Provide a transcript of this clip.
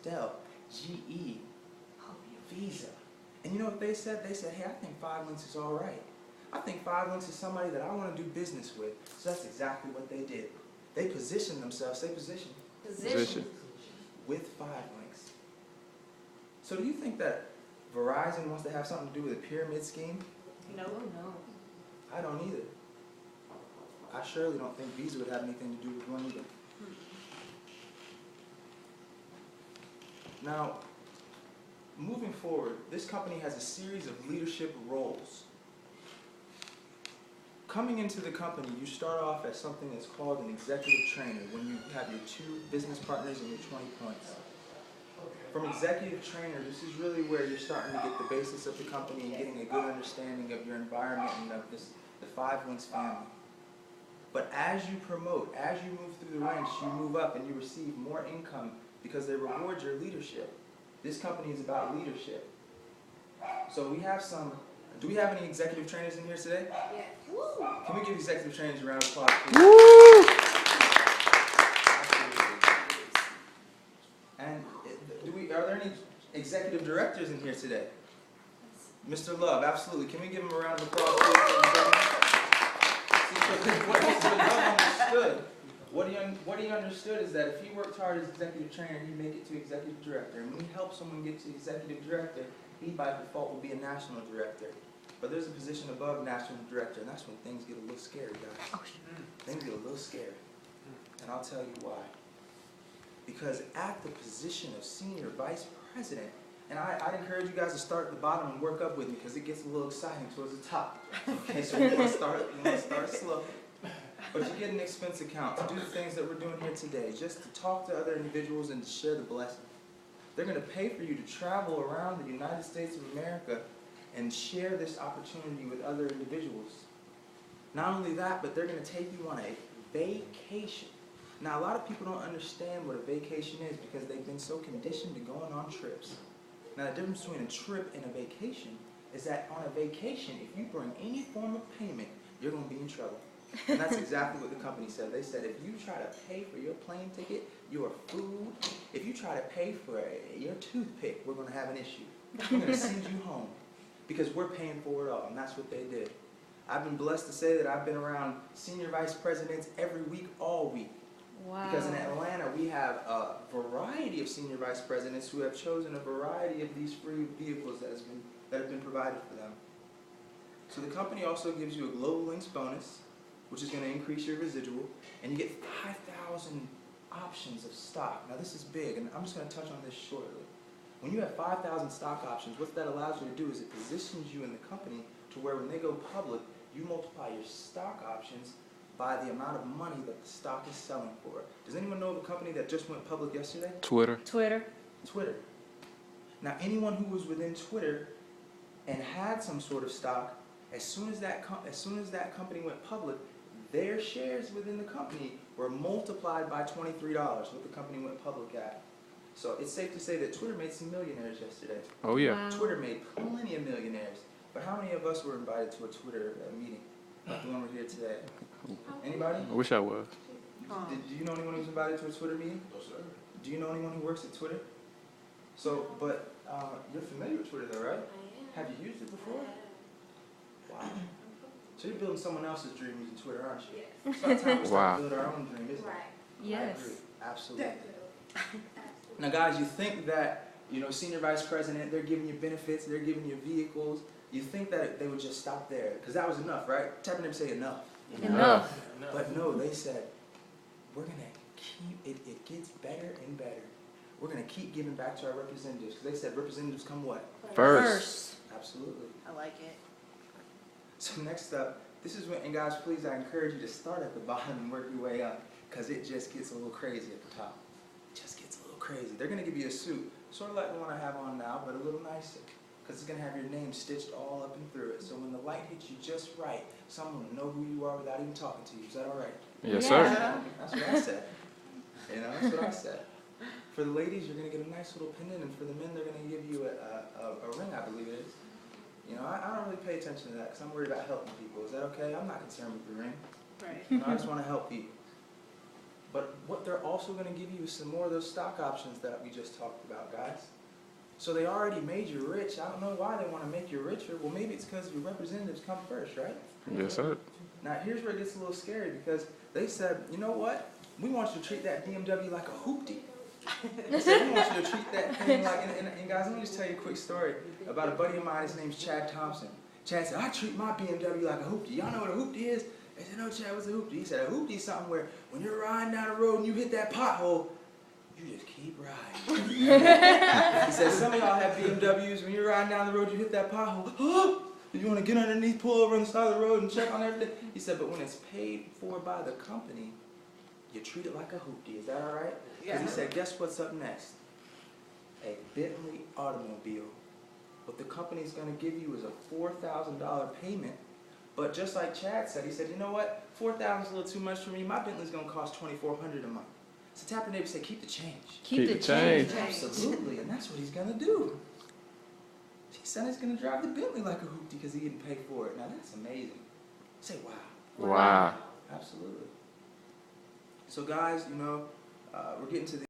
Dell, GE, Visa. And you know what they said? They said, hey, I think 5 Links is all right. I think 5 Links is somebody that I want to do business with. So that's exactly what they did. They positioned themselves, position with 5 Links. So do you think that Verizon wants to have something to do with a pyramid scheme? No. I don't either. I surely don't think Visa would have anything to do with one either. Now, moving forward, this company has a series of leadership roles. Coming into the company, you start off as something that's called an executive trainer when you have your 2 business partners and your 20 points. From executive trainer, this is really where you're starting to get the basis of the company and getting a good understanding of your environment and of the 5 Links family. But as you promote, as you move through the ranks, you move up and you receive more income because they reward your leadership. This company is about leadership. So we have do we have any executive trainers in here today? Yes. Woo. Can we give executive trainers a round of applause, please? Woo! And are there any executive directors in here today? Mr. Love, absolutely. Can we give him a round of applause, please? What he understood is that if he worked hard as executive trainer, he'd make it to executive director. And when he helps someone get to executive director, he by default will be a national director. But there's a position above national director, and that's when things get a little scary, guys. Things get a little scary. And I'll tell you why. Because at the position of senior vice president, and I'd encourage you guys to start at the bottom and work up with me because it gets a little exciting towards the top. Okay, so we want to start slow. But you get an expense account to do the things that we're doing here today, just to talk to other individuals and to share the blessing. They're going to pay for you to travel around the United States of America and share this opportunity with other individuals. Not only that, but they're going to take you on a vacation. Now, a lot of people don't understand what a vacation is because they've been so conditioned to going on trips. Now, the difference between a trip and a vacation is that on a vacation, if you bring any form of payment, you're going to be in trouble. And that's exactly what the company said. They said if you try to pay for your plane ticket, your food, if you try to pay for your toothpick, we're going to have an issue. We're going to send you home because we're paying for it all, and that's what they did. I've been blessed to say that I've been around senior vice presidents every week, all week. Wow. Because in Atlanta, we have a variety of senior vice presidents who have chosen a variety of these free vehicles that have been provided for them. So the company also gives you a Global Links bonus, which is going to increase your residual, and you get 5,000 options of stock. Now this is big, and I'm just going to touch on this shortly. When you have 5,000 stock options, what that allows you to do is it positions you in the company to where when they go public, you multiply your stock options by the amount of money that the stock is selling for. Does anyone know of a company that just went public yesterday? Twitter. Now anyone who was within Twitter and had some sort of stock, as soon as that company went public, their shares within the company were multiplied by $23, what the company went public at. So it's safe to say that Twitter made some millionaires yesterday. Oh yeah. Wow. Twitter made plenty of millionaires. But how many of us were invited to a Twitter meeting, like the one we're here today? Anybody? I wish I was. Do you know anyone who's invited to a Twitter meeting? No, sir. Do you know anyone who works at Twitter? So, but you're familiar with Twitter though, right? Have you used it before? Wow. So you're building someone else's dream using Twitter, aren't you? Yes. It's about time we start to build our own dream, isn't it? Yes. I agree. Absolutely. Now guys, you think that, senior vice president, they're giving you benefits, they're giving you vehicles. You think that they would just stop there, because that was enough, right? Tap in and say enough. Enough. But no, they said, we're going to keep, it gets better and better. We're going to keep giving back to our representatives, because they said representatives come what? First. Absolutely. I like it. So next up, this is when, and guys, please, I encourage you to start at the bottom and work your way up, because it just gets a little crazy at the top. It just gets a little crazy. They're going to give you a suit, sort of like the one I have on now, but a little nicer, because it's going to have your name stitched all up and through it. So when the light hits you just right, someone will know who you are without even talking to you. Is that all right? Yes, Yeah. sir. That's what I said. That's what I said. For the ladies, you're going to get a nice little pendant, and for the men, they're going to give you a ring, I believe it is. I don't really pay attention to that because I'm worried about helping people. Is that okay? I'm not concerned with the ring. Right. I just want to help people. But what they're also going to give you is some more of those stock options that we just talked about, guys. So they already made you rich. I don't know why they want to make you richer. Well, maybe it's because your representatives come first, right? Yes, sir. Now, here's where it gets a little scary, because they said, you know what? We want you to treat that BMW like a hoopty. They said, we want you to treat that thing like, and guys, let me just tell you a quick story about a buddy of mine. His name's Chad Thompson. Chad said, I treat my BMW like a hoopty. Y'all know what a hoopty is? I said, no, Chad, what's a hoopty? He said, a hoopty is something where when you're riding down the road and you hit that pothole, you just keep riding. He said, some of y'all have BMWs, when you're riding down the road, you hit that pothole, oh, you want to get underneath, pull over on the side of the road and check on everything. He said, but when it's paid for by the company, you treat it like a hoopty. Is that all right? Because he said, guess what's up next? A Bentley automobile. What the company's going to give you is a $4,000 payment. But just like Chad said, he said, you know what? $4,000 is a little too much for me. My Bentley's going to cost $2,400 a month. So tap your neighbor and say, keep the change. Keep the change. Absolutely, and that's what he's going to do. He said he's going to drive the Bentley like a hoopty because he didn't pay for it. Now that's amazing. Say, wow. Wow. Absolutely. So guys, you know, we're getting to the